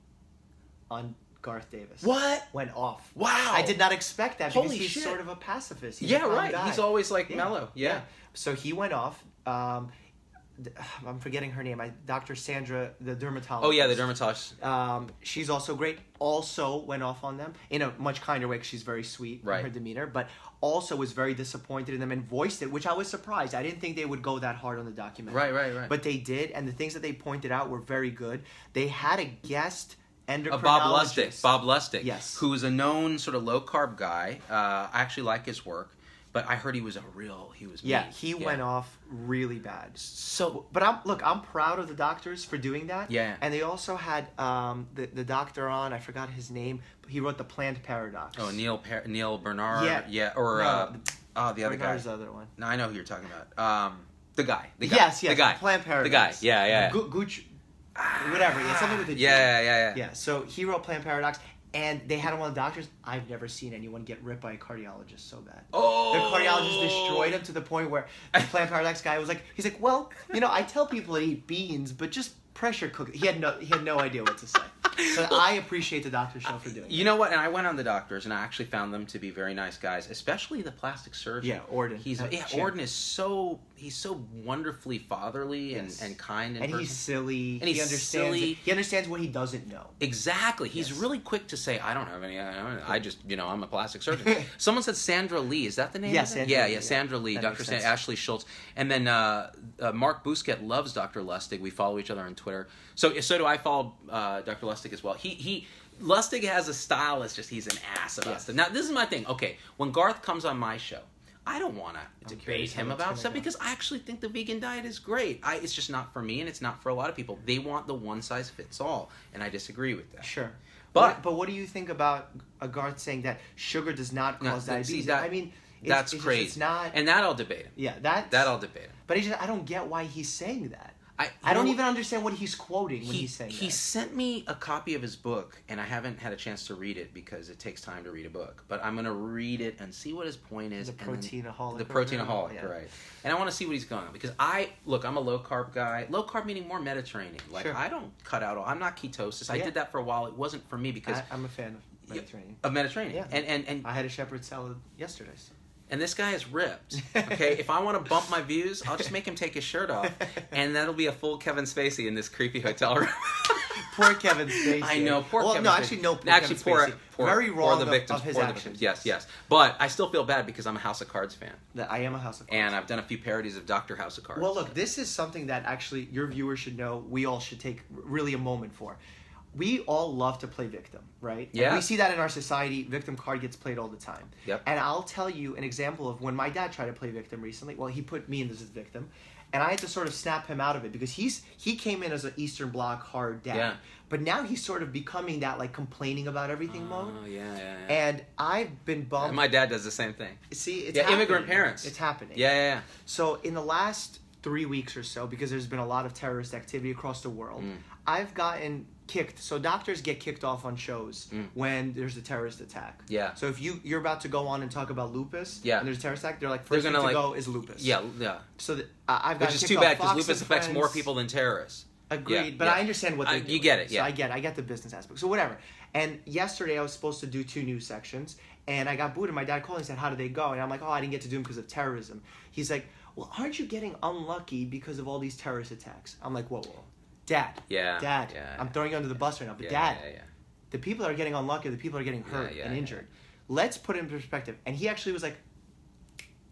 S1: on Garth Davis.
S2: What?
S1: Went off.
S2: Wow.
S1: I did not expect that because
S2: Holy
S1: he's
S2: shit.
S1: sort of a pacifist. He's
S2: Yeah,
S1: a calm
S2: right.
S1: guy.
S2: He's always like mellow. Yeah.
S1: So he went off. I'm forgetting her name. Dr. Sandra, the dermatologist.
S2: Oh, yeah, the dermatologist.
S1: She's also great. Also went off on them in a much kinder way because she's very sweet in her demeanor, but also was very disappointed in them and voiced it, which I was surprised. I didn't think they would go that hard on the documentary.
S2: Right.
S1: But they did, and the things that they pointed out were very good. They had a guest endocrinologist.
S2: Bob Lustig.
S1: Yes.
S2: Who is a known sort of low-carb guy. I actually like his work. But I heard he was mean.
S1: He went off really bad.
S2: So,
S1: but I'm proud of the doctors for doing that.
S2: Yeah.
S1: And they also had the doctor on. I forgot his name. But he wrote the Plant Paradox.
S2: Oh, Neil Bernard.
S1: Yeah.
S2: Yeah. Or the other guy.
S1: Bernard's the other one.
S2: No, I know who you're talking about. The guy.
S1: Yes.
S2: The guy.
S1: Plant Paradox.
S2: The guy. Yeah.
S1: Gooch. Whatever. It's something with the G.
S2: Yeah.
S1: Yeah. So he wrote Plant Paradox. And they had him on the doctors. I've never seen anyone get ripped by a cardiologist so bad.
S2: Oh!
S1: The cardiologist destroyed him to the point where the Plant Paradox guy was like, well, I tell people to eat beans, but just pressure cook. He had no idea what to say. So I appreciate the doctor show for doing that.
S2: You know what? And I went on the doctors, and I actually found them to be very nice guys, especially the plastic surgeon.
S1: Yeah, Orden.
S2: Orden is so wonderfully fatherly and kind.
S1: And he's silly.
S2: And he understands
S1: He understands what he doesn't know.
S2: Exactly. He's really quick to say, I don't have any. I just, I'm a plastic surgeon. Someone said Sandra Lee. Is that the name?
S1: Yeah,
S2: of it?
S1: Sandra Lee.
S2: Yeah, Sandra Lee.
S1: That
S2: Dr.
S1: makes sense.
S2: Ashley Schultz. And then Mark Busquet loves Dr. Lustig. We follow each other on Twitter. So do I follow Dr. Lustig as well. Lustig has a style that's just, he's an ass about stuff. Now, this is my thing. Okay, when Garth comes on my show, I don't want to debate him about stuff because I actually think the vegan diet is great. It's just not for me, and it's not for a lot of people. They want the one size fits all, and I disagree with that.
S1: Sure.
S2: But
S1: what do you think about Garth saying that sugar does not cause diabetes?
S2: That's crazy.
S1: It's not,
S2: and that I'll debate him.
S1: Yeah,
S2: that I'll debate him.
S1: But I don't get why he's saying that. I don't even understand what he's quoting when he's saying that.
S2: He sent me a copy of his book, and I haven't had a chance to read it because it takes time to read a book. But I'm going to read it and see what his point is.
S1: The Proteinaholic.
S2: The Proteinaholic, right. And I want to see what he's going on. Because I'm a low-carb guy. Low-carb meaning more Mediterranean. I don't cut out I'm not ketosis. I did that for a while. It wasn't for me because...
S1: I'm a fan of Mediterranean.
S2: Of Mediterranean.
S1: Yeah.
S2: And
S1: I had a shepherd salad yesterday. So.
S2: And this guy is ripped. Okay, if I want to bump my views, I'll just make him take his shirt off, and that'll be a full Kevin Spacey in this creepy hotel room.
S1: Poor Kevin Spacey.
S2: I know, poor Kevin Spacey.
S1: No, actually, no, Kevin Spacey. Very wrong
S2: the victims,
S1: of his actions.
S2: Yes. But I still feel bad because I'm a House of Cards fan.
S1: I am a House of Cards
S2: and I've done a few parodies of Dr. House of Cards.
S1: Well, look, this is something that actually your viewers should know. We all should take really a moment for. We all love to play victim, right?
S2: Yeah.
S1: And we see that in our society. Victim card gets played all the time.
S2: Yep.
S1: And I'll tell you an example of when my dad tried to play victim recently. Well, he put me in as his victim. And I had to sort of snap him out of it because he came in as an Eastern Bloc hard dad.
S2: Yeah.
S1: But now he's sort of becoming that complaining about everything mode.
S2: Oh, yeah.
S1: And I've been bummed.
S2: And my dad does the same thing.
S1: See, it's happening.
S2: Immigrant parents.
S1: It's happening.
S2: Yeah.
S1: So in the last 3 weeks or so, because there's been a lot of terrorist activity across the world, I've gotten kicked. So doctors get kicked off on shows when there's a terrorist attack.
S2: Yeah.
S1: So if you're about to go on and talk about lupus, and there's a terrorist attack, they're like, first thing to go is lupus.
S2: Yeah.
S1: So I've got
S2: which is too bad because lupus affects more people than terrorists.
S1: Agreed, but I understand what they're doing.
S2: You get it, yeah.
S1: So I get the business aspect. So whatever. And yesterday I was supposed to do 2 news sections, and I got booed, and my dad called and said, how did they go? And I'm like, I didn't get to do them because of terrorism. He's like, well, aren't you getting unlucky because of all these terrorist attacks? I'm like, whoa. Dad. Dad. I'm throwing you under the bus right now, but Dad, the people that are getting unlucky, the people that are getting hurt and injured. Let's put it in perspective. And he actually was like,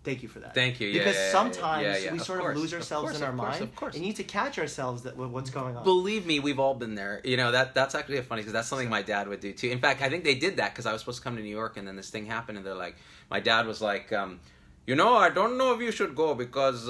S1: thank you for that.
S2: Thank you.
S1: Because sometimes we sort of lose ourselves in our mind.
S2: Of course.
S1: And you need to catch ourselves with what's going on.
S2: Believe me, we've all been there. That's actually funny because that's something my dad would do too. In fact, I think they did that because I was supposed to come to New York and then this thing happened and they're like, my dad was like, I don't know if you should go because,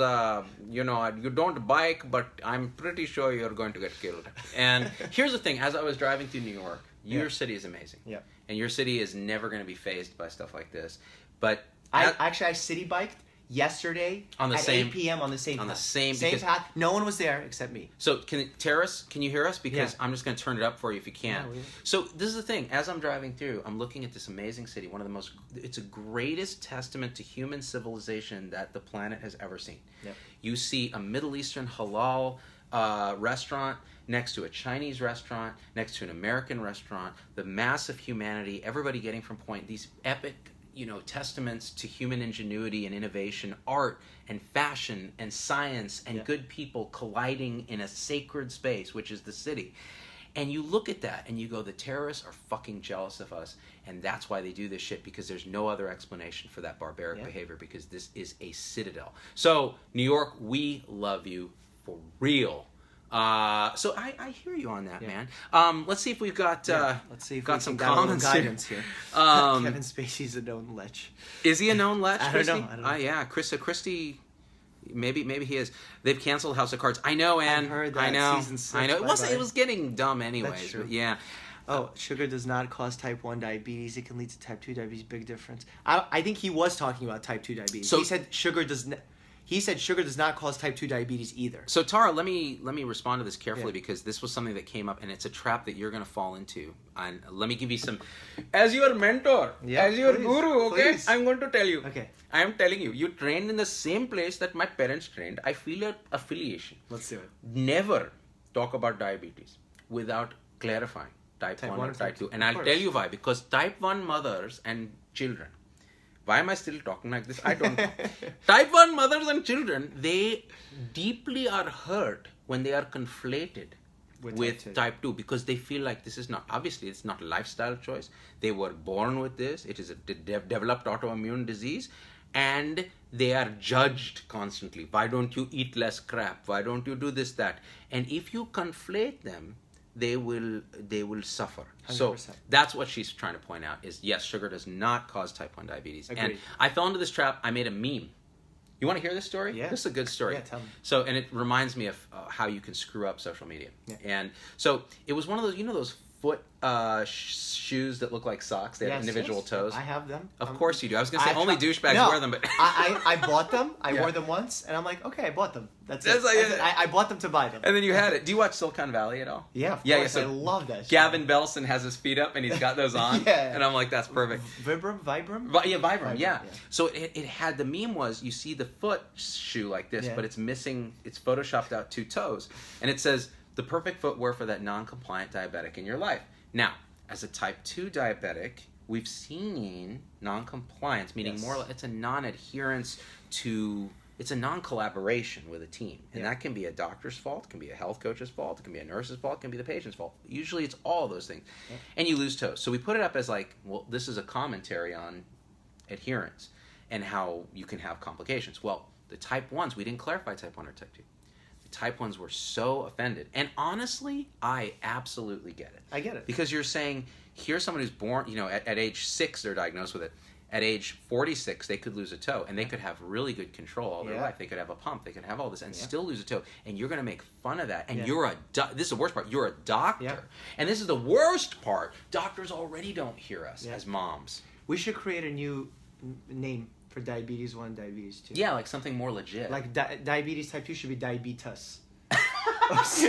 S2: you don't bike, but I'm pretty sure you're going to get killed. And here's the thing. As I was driving through New York, your city is amazing.
S1: Yeah.
S2: And your city is never going to be fazed by stuff like this. But
S1: I city biked yesterday
S2: on the
S1: at
S2: same
S1: 8 p.m. on the same path.
S2: Same
S1: path. No one was there except me.
S2: So, Terrace, can you hear us? Because I'm just going to turn it up for you if you can.
S1: Yeah,
S2: so, this is the thing. As I'm driving through, I'm looking at this amazing city. It's a greatest testament to human civilization that the planet has ever seen.
S1: Yep.
S2: You see a Middle Eastern halal restaurant, next to a Chinese restaurant, next to an American restaurant, the mass of humanity, everybody getting from point, these epic, testaments to human ingenuity and innovation, art and fashion and science and good people colliding in a sacred space, which is the city. And you look at that and you go, the terrorists are fucking jealous of us, and that's why they do this shit, because there's no other explanation for that barbaric behavior, because this is a citadel. So, New York, we love you for real. So I hear you on that, man. Let's see if we've got
S1: let's see if
S2: got
S1: we
S2: some
S1: can got a little
S2: comments
S1: guidance here. Kevin Spacey's a known lech.
S2: Is he a known lech?
S1: I don't know.
S2: Yeah, Christy. Maybe he is. They've canceled House of Cards. I know, Ann.
S1: I heard that.
S2: I know.
S1: Season 6,
S2: I know. It was getting dumb anyways.
S1: That's true.
S2: But yeah.
S1: Oh, sugar does not cause type 1 diabetes. It can lead to type 2 diabetes. Big difference. I think he was talking about type 2 diabetes. So he said sugar does not cause type 2 diabetes either.
S2: So Tara, let me respond to this carefully, because this was something that came up, and it's a trap that you're going to fall into. And let me give you some, as your mentor, as your guru. Okay, please. I'm going to tell you.
S1: Okay,
S2: I am telling you. You trained in the same place that my parents trained. I feel an affiliation.
S1: Let's do it.
S2: Never talk about diabetes without clarifying type 1 or type 2. And I'll tell you why. Because type 1 mothers and children. Why am I still talking like this? I don't know. Type 1 mothers and children, they deeply are hurt when they are conflated with type 2, because they feel like this is not, obviously it's not a lifestyle choice. They were born with this. It is a developed autoimmune disease, and they are judged constantly. Why don't you eat less crap? Why don't you do this, that? And if you conflate them, they will suffer. 100%. So that's what she's trying to point out is, yes, sugar does not cause type 1 diabetes.
S1: Agreed.
S2: And I fell into this trap. I made a meme. You want to hear this story?
S1: Yeah.
S2: This is a good story.
S1: Yeah, tell me.
S2: So, and it reminds me of how you can screw up social media. Yeah. And so it was one of those, those foot shoes that look like socks. They have individual toes.
S1: I have them.
S2: Of course you do. I was going to say only douchebags wear them, but
S1: I bought them. I wore them once, and I'm like, okay, I bought them. That's it. I bought them to buy them.
S2: And then you had it. Do you watch Silicon Valley at all?
S1: Yeah, of course. So I love that.
S2: Gavin Belson has his feet up, and he's got those on. And I'm like, that's perfect.
S1: Vibram?
S2: Vibram. Yeah. So it had, the meme was, you see the foot shoe like this, but it's missing, it's photoshopped out 2 toes. And it says, the perfect footwear for that non-compliant diabetic in your life. Now, as a type 2 diabetic, we've seen non-compliance, meaning more, it's a non-adherence to, it's a non-collaboration with a team. And that can be a doctor's fault, it can be a health coach's fault, it can be a nurse's fault, it can be the patient's fault. Usually it's all those things. And you lose toes. So we put it up as like, well, this is a commentary on adherence and how you can have complications. Well, the type 1s, we didn't clarify type 1 or type 2. Type 1s were so offended. And honestly, I absolutely get it.
S1: I get it.
S2: Because you're saying, here's someone who's born, at age 6, they're diagnosed with it. At age 46, they could lose a toe, and they could have really good control all their life. They could have a pump, they could have all this, and still lose a toe. And you're going to make fun of that. And you're this is the worst part, you're a doctor. Yeah. And this is the worst part. Doctors already don't hear us as moms.
S1: We should create a new name for diabetes 1, diabetes 2.
S2: Yeah, like something more legit.
S1: Like diabetes type 2 should be diabetes.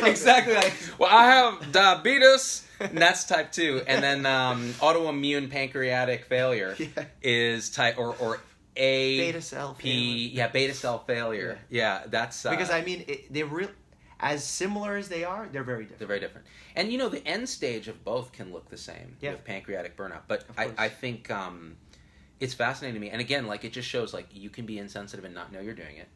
S2: Exactly. Like, well, I have diabetes, and that's type 2. And then autoimmune pancreatic failure is type, or A...
S1: Beta cell failure.
S2: Yeah, beta cell failure. Yeah, that's...
S1: because, I mean, they're real... As similar as they are, they're very different.
S2: They're very different. And, the end stage of both can look the same with pancreatic burnout. But I think... it's fascinating to me. And again, like, it just shows, like, you can be insensitive and not know you're doing it.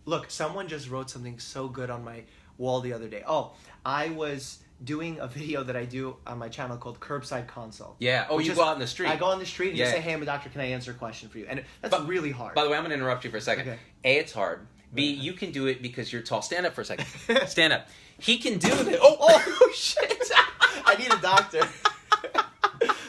S1: Look, someone just wrote something so good on my wall the other day. Oh, I was doing a video that I do on my channel called Curbside Consult.
S2: Yeah. Oh, you go out in the street.
S1: I go on the street and just say, hey, I'm a doctor, can I answer a question for you? And that's really hard.
S2: By the way, I'm going to interrupt you for a second. Okay. A, it's hard. B, you can do it because you're tall. Stand up for a second. Stand up. He can do it. Oh, shit.
S1: I need a doctor.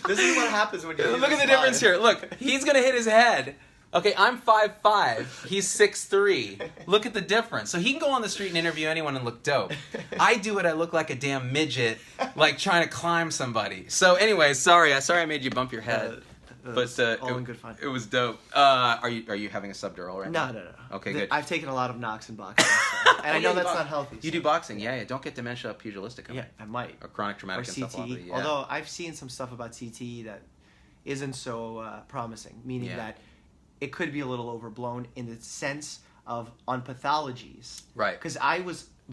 S1: This is what happens when you
S2: look at the difference here. Look, he's going to hit his head. Okay, I'm 5'5". He's 6'3". Look at the difference. So he can go on the street and interview anyone and look dope. I do it, I look like a damn midget, like trying to climb somebody. So anyway, sorry I made you bump your head. But
S1: all in good fun.
S2: It was dope. Are you having a subdural right now?
S1: No.
S2: Okay, good.
S1: I've taken a lot of knocks in boxing, and I know that's not healthy.
S2: You do boxing, yeah. Don't get dementia pugilistic.
S1: Yeah, I might.
S2: Or chronic traumatic
S1: encephalopathy. Yeah. Although I've seen some stuff about CTE that isn't so promising, meaning that it could be a little overblown in the sense of on pathologies.
S2: Right.
S1: Because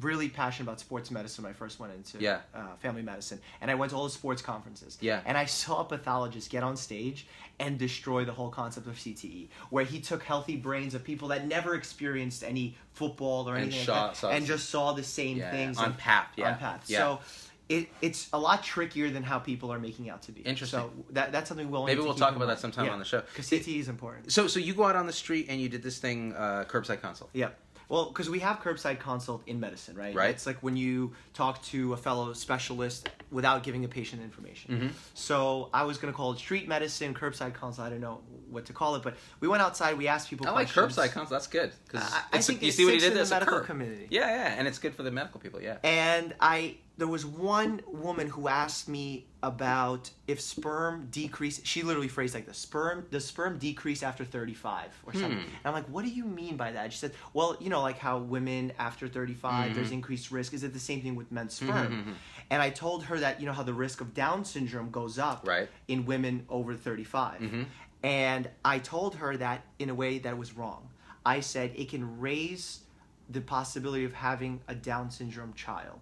S1: really passionate about sports medicine when I first went into
S2: Yeah.
S1: family medicine. And I went to all the sports conferences.
S2: Yeah.
S1: And I saw a pathologist get on stage and destroy the whole concept of CTE, where he took healthy brains of people that never experienced any football or anything like that, and just saw the same things.
S2: On path,
S1: On path.
S2: Yeah.
S1: So it's a lot trickier than how people are making out to be.
S2: Interesting.
S1: So that's something
S2: maybe we'll talk about that sometime on the show.
S1: Because CTE is important.
S2: So you go out on the street and you did this thing, curbside consult.
S1: Yeah. Well, because we have curbside consult in medicine, right?
S2: Right.
S1: It's like when you talk to a fellow specialist without giving a patient information.
S2: Mm-hmm.
S1: So I was going to call it street medicine, curbside consult. I don't know what to call it, but we went outside. We asked people.
S2: I like
S1: questions.
S2: curbside consult. That's good.
S1: I think
S2: you
S1: it
S2: see what he
S1: sits
S2: did.
S1: in the
S2: That's a
S1: medical
S2: curb.
S1: community.
S2: Yeah, and it's good for the medical people. Yeah.
S1: And there was one woman who asked me about if sperm decrease. She literally phrased like this: does sperm decrease after 35 or something? And I'm like, what do you mean by that? She said, well, like how women after 35 there's increased risk. Is it the same thing with men's sperm? And I told her that how the risk of Down syndrome goes up in women over 35. And I told her that in a way that was wrong. I said it can raise the possibility of having a Down syndrome child.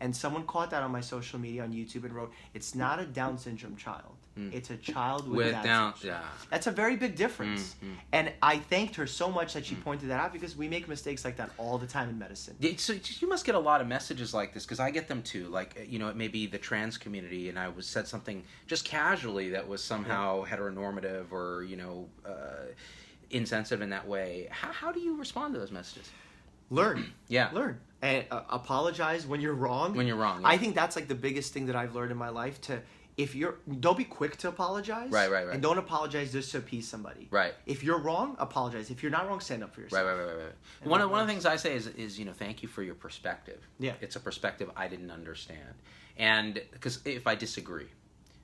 S1: And someone caught that on my social media on YouTube and wrote, it's not a Down syndrome child. It's a child with Down syndrome.
S2: Yeah.
S1: That's a very big difference. And I thanked her so much that she pointed that out, because we make mistakes like that all the time in medicine.
S2: So you must get a lot of messages like this, because I get them too. Like, it may be the trans community, and I said something just casually that was somehow heteronormative or, insensitive in that way. How do you respond to those messages?
S1: Learn.
S2: Yeah.
S1: Learn. And apologize when you're wrong.
S2: When you're wrong. Yeah.
S1: I think that's like the biggest thing that I've learned in my life. Don't be quick to apologize.
S2: Right.
S1: And don't apologize just to appease somebody.
S2: Right.
S1: If you're wrong, apologize. If you're not wrong, stand up for yourself.
S2: Right. One of the things I say is thank you for your perspective.
S1: Yeah.
S2: It's a perspective I didn't understand. And because if I disagree.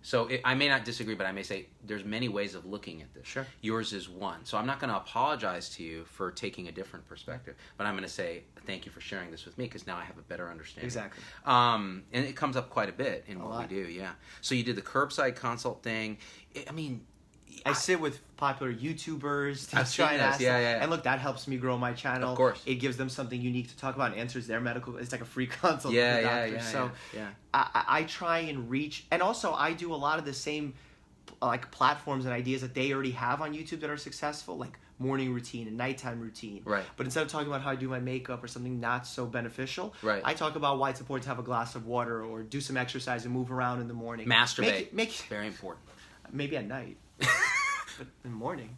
S2: So I may not disagree, but I may say there's many ways of looking at this.
S1: Sure.
S2: Yours is one. So I'm not going to apologize to you for taking a different perspective, but I'm going to say thank you for sharing this with me, because now I have a better understanding.
S1: Exactly.
S2: And it comes up quite a bit in what
S1: lot.
S2: we do. Yeah. So you did the curbside consult thing.
S1: I sit with popular YouTubers to
S2: I've
S1: try
S2: seen
S1: and
S2: this.
S1: ask
S2: Yeah,
S1: them.
S2: yeah.
S1: And look, that helps me grow my channel.
S2: Of course.
S1: It gives them something unique to talk about and answers their medical. It's like a free consult.
S2: Yeah,
S1: with the
S2: yeah,
S1: doctor.
S2: yeah,
S1: So
S2: yeah.
S1: I try and reach, and also I do a lot of the same like platforms and ideas that they already have on YouTube that are successful, like morning routine and nighttime routine.
S2: Right.
S1: But instead of talking about how I do my makeup or something not so beneficial,
S2: Right.
S1: I talk about why it's important to have a glass of water or do some exercise and move around in the morning.
S2: Masturbate.
S1: Make
S2: Very important.
S1: maybe at night, but in the morning.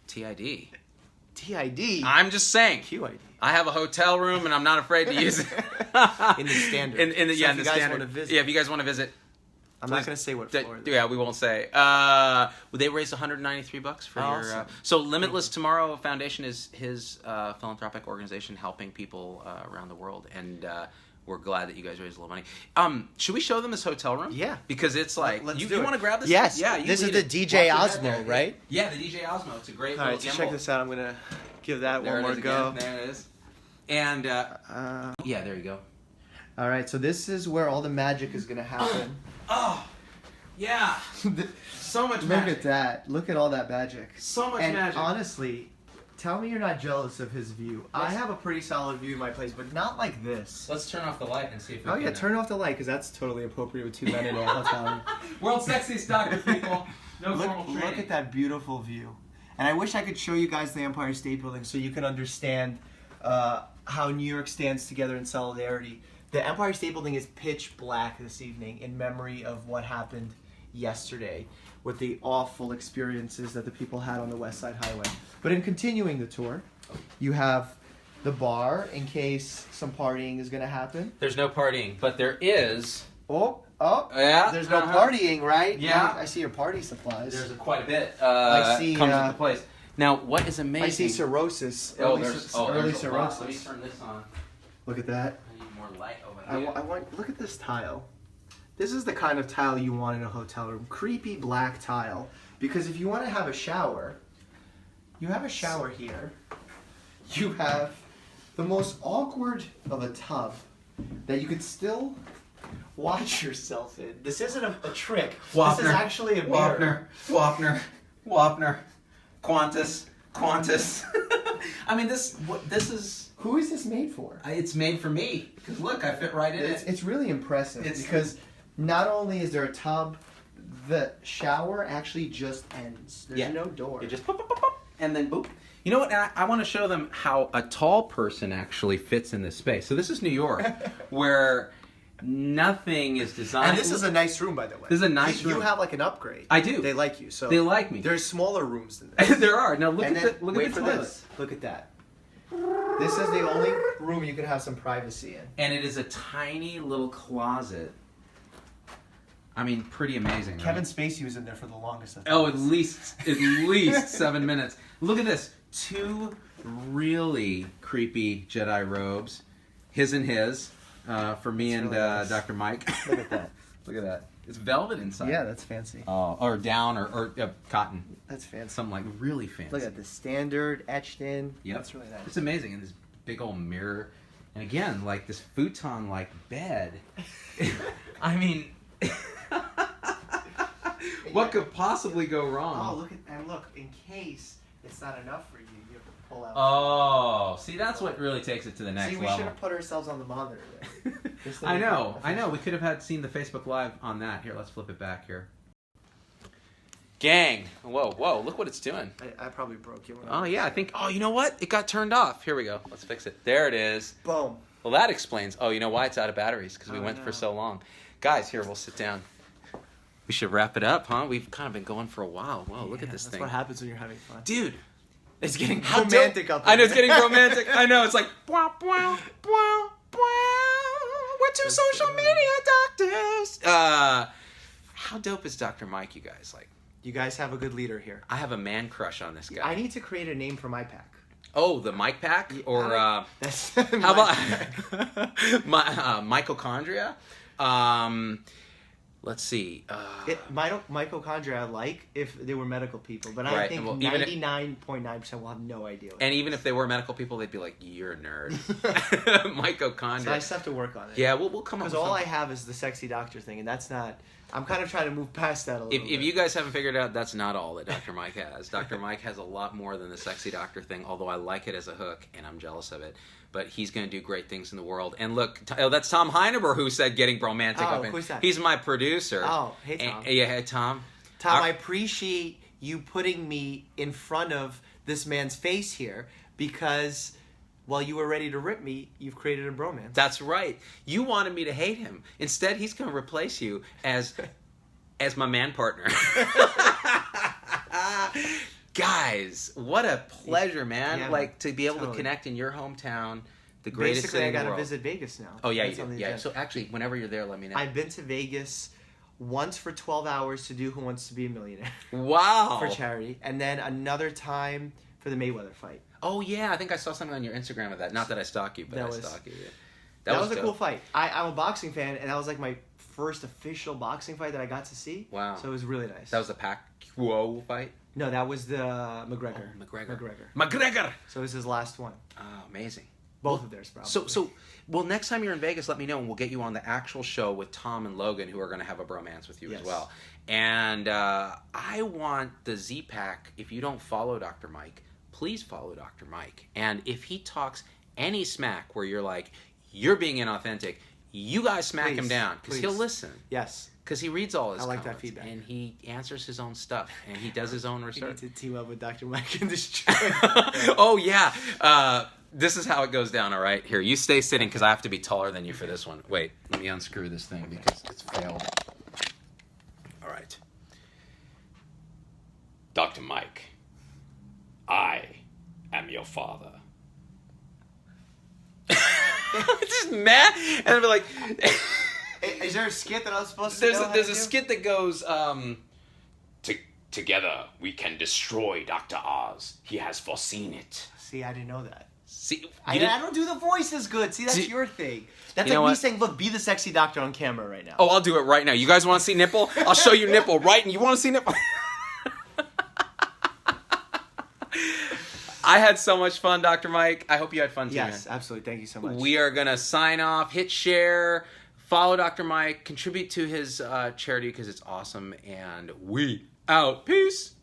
S2: TID.
S1: TID.
S2: I'm just saying.
S1: QID.
S2: I have a hotel room and I'm not afraid to use it.
S1: In the standard.
S2: In the
S1: So
S2: yeah,
S1: if
S2: in the
S1: you guys
S2: standard.
S1: wanna visit-
S2: Yeah, if you guys want to visit.
S1: I'm not going to say what floor.
S2: Yeah, we won't say. They raised $193 for your.
S1: Awesome.
S2: So Limitless Tomorrow Foundation is his philanthropic organization helping people around the world, and we're glad that you guys raised a little money. Should we show them this hotel room?
S1: Yeah.
S2: Because it's like
S1: Let's
S2: you
S1: do it.
S2: want to grab this?
S1: Yes.
S2: Yeah. You
S1: This is
S2: lead
S1: the
S2: it.
S1: DJ
S2: Walk your head
S1: Osmo,
S2: there.
S1: right?
S2: Yeah, the DJ Osmo. It's a great
S1: All
S2: little
S1: right, so
S2: gimbal.
S1: check this out. I'm going to give that
S2: There
S1: one
S2: it
S1: more
S2: is
S1: go.
S2: again. There it is. And yeah, there you go.
S1: All right, so this is where all the magic is going to happen.
S2: Oh, yeah. So much
S1: Look
S2: magic.
S1: at that. Look at all that magic.
S2: So much
S1: And
S2: magic.
S1: honestly, tell me you're not jealous of his view. I have a pretty solid view of my place, but not like this.
S2: Let's turn off the light and see if we
S1: Oh
S2: can.
S1: yeah, turn off the light because that's totally appropriate with two men in a hotel room.
S2: World's sexiest doctor, people. No formal training.
S1: Look at that beautiful view. And I wish I could show you guys the Empire State Building so you can understand how New York stands together in solidarity. The Empire State Building is pitch black this evening in memory of what happened yesterday with the awful experiences that the people had on the West Side Highway. But in continuing the tour, you have the bar in case some partying is going to happen.
S2: There's no partying, but there is.
S1: Oh,
S2: Yeah.
S1: there's no partying, right?
S2: Yeah.
S1: I see your party supplies.
S2: There's quite a bit.
S1: I see,
S2: Comes with the place. Now, what is amazing?
S1: I see cirrhosis.
S2: Oh,
S1: early
S2: there's
S1: early
S2: a lot.
S1: cirrhosis.
S2: Let me turn this on.
S1: Look at that.
S2: I need more light over
S1: I
S2: here.
S1: want. Look at this tile. This is the kind of tile you want in a hotel room. Creepy black tile. Because if you want to have a shower, you have a shower here. You have the most awkward of a tub that you could still watch yourself in. This isn't a trick. This is actually a mirror.
S2: Wapner, Qantas. I mean, this is.
S1: Who is this made for?
S2: It's made for me. Because look, I fit right in it.
S1: It's really impressive because not only is there a tub, the shower actually just ends. There's no door.
S2: You just boop, boop, boop, boop, and then boop. You know what? I want to show them how a tall person actually fits in this space. So this is New York, where nothing is designed.
S1: And this is a nice room, by the way.
S2: This is a nice room.
S1: You have like an upgrade.
S2: I do.
S1: They like you. So
S2: they like me.
S1: There's smaller rooms than this.
S2: There are. Now look
S1: and
S2: at the
S1: wait for
S2: toilet.
S1: this. Look at that. This is the only room you can have some privacy in.
S2: And it is a tiny little closet. I mean, pretty amazing.
S1: Kevin
S2: right?
S1: Spacey was in there for the longest.
S2: Oh, at least 7 minutes. Look at this. 2 really creepy Jedi robes. His and his. For me and
S1: really nice.
S2: Dr. Mike.
S1: Look at that.
S2: Look at that. It's velvet inside.
S1: Yeah, that's fancy.
S2: Oh, or down or cotton.
S1: That's fancy.
S2: Something like really fancy.
S1: Look at the standard etched in.
S2: Yep.
S1: That's really nice.
S2: It's amazing. And this big old mirror. And again, like this futon-like bed. I mean, what could possibly go wrong?
S1: Oh, look, in case it's not enough for you, you have to pull out.
S2: Oh, see, that's what really takes it to the next
S1: See, we
S2: level.
S1: should have put ourselves on the monitor there.
S2: I know. We could have seen the Facebook Live on that. Here, let's flip it back here. Gang. Whoa, look what it's doing.
S1: I probably broke you.
S2: Oh, yeah, I think, you know what? It got turned off. Here we go. Let's fix it. There it is.
S1: Boom.
S2: Well, that explains, you know why? It's out of batteries, because we went for so long. Guys, here, we'll sit down. We should wrap it up, huh? We've kind of been going for a while. Whoa, look at this thing.
S1: That's what happens when you're having fun.
S2: Dude.
S1: It's getting romantic up there.
S2: I know, it's getting romantic. I know, it's like, bwah, bwah, bwah, bwah. We're 2 social media doctors. How dope is Dr. Mike, you guys? Like,
S1: you guys have a good leader here.
S2: I have a man crush on this guy.
S1: I need to create a name for my pack.
S2: Oh, the Mike pack? Or,
S1: that's
S2: how about mitochondria? Let's see.
S1: Mitochondria I like if they were medical people, but I
S2: Right,
S1: think
S2: well, even
S1: 99.9% will have no idea.
S2: And even if they were medical people, they'd be like, "You're a nerd." Mitochondria.
S1: So I just have to work on it.
S2: Yeah, we'll come up with
S1: because all
S2: something.
S1: I have is the sexy doctor thing, and that's not. I'm kind of trying to move past that a little bit.
S2: If you guys haven't figured out, that's not all that Dr. Mike has. Dr. Mike has a lot more than the sexy doctor thing, although I like it as a hook, and I'm jealous of it. But he's going to do great things in the world. And look, that's Tom Heineber who said getting bromantic up in.
S1: Who's that?
S2: He's my producer.
S1: Oh, hey, Tom.
S2: Hey, Tom.
S1: Tom, I appreciate you putting me in front of this man's face here because while you were ready to rip me, you've created a bromance.
S2: That's right. You wanted me to hate him. Instead, he's going to replace you as my man partner. Guys, what a pleasure, man!
S1: Yeah,
S2: like to be able to connect in your hometown, the greatest
S1: Basically,
S2: city
S1: I
S2: in the
S1: got to
S2: world.
S1: visit Vegas now.
S2: Oh yeah,
S1: That's
S2: you
S1: on
S2: do.
S1: the
S2: Yeah.
S1: agenda.
S2: So actually, whenever you're there, let me know.
S1: I've been to Vegas once for 12 hours to do Who Wants to Be a Millionaire
S2: Wow.
S1: for charity, and then another time for the Mayweather fight.
S2: Oh yeah, I think I saw something on your Instagram of that. Not that I stalk you, but I stalk you. Yeah.
S1: That was a
S2: dope.
S1: cool fight. I'm a boxing fan, and that was like my first official boxing fight that I got to see.
S2: Wow.
S1: So it was really nice.
S2: That was the Pacquiao fight.
S1: No, that was the McGregor.
S2: Oh, McGregor.
S1: So it was his last one.
S2: Oh, amazing.
S1: Both of theirs, probably.
S2: Well, next time you're in Vegas, let me know, and we'll get you on the actual show with Tom and Logan, who are going to have a bromance with you as well. And I want the Z-Pack, if you don't follow Dr. Mike, please follow Dr. Mike. And if he talks any smack where you're like, you're being inauthentic, you guys smack him down, because he'll listen.
S1: Yes.
S2: Because he reads all his
S1: I like
S2: comments,
S1: that feedback.
S2: and he answers his own stuff, and he does his own
S1: We
S2: research.
S1: need to team up with Dr. Mike and destroy.
S2: Oh, yeah. This is how it goes down, all right? Here, you stay sitting because I have to be taller than you for this one. Wait, let me unscrew this thing because it's failed. All right. Dr. Mike, I am your father. Just mad. And I'll be like...
S1: Is there a skit that I was supposed to know?
S2: There's a skit that goes... Together, we can destroy Dr. Oz. He has foreseen it.
S1: See, I didn't know that.
S2: See,
S1: I don't do the voices good. See, that's your thing. That's like me saying, look, be the sexy doctor on camera right now.
S2: Oh, I'll do it right now. You guys want to see nipple? I'll show you nipple, right? And you want to see nipple? I had so much fun, Dr. Mike. I hope you had fun too,
S1: Yes,
S2: man.
S1: absolutely. Thank you so much.
S2: We are going to sign off. Hit share. Follow Dr. Mike. Contribute to his charity because it's awesome. And we out. Peace.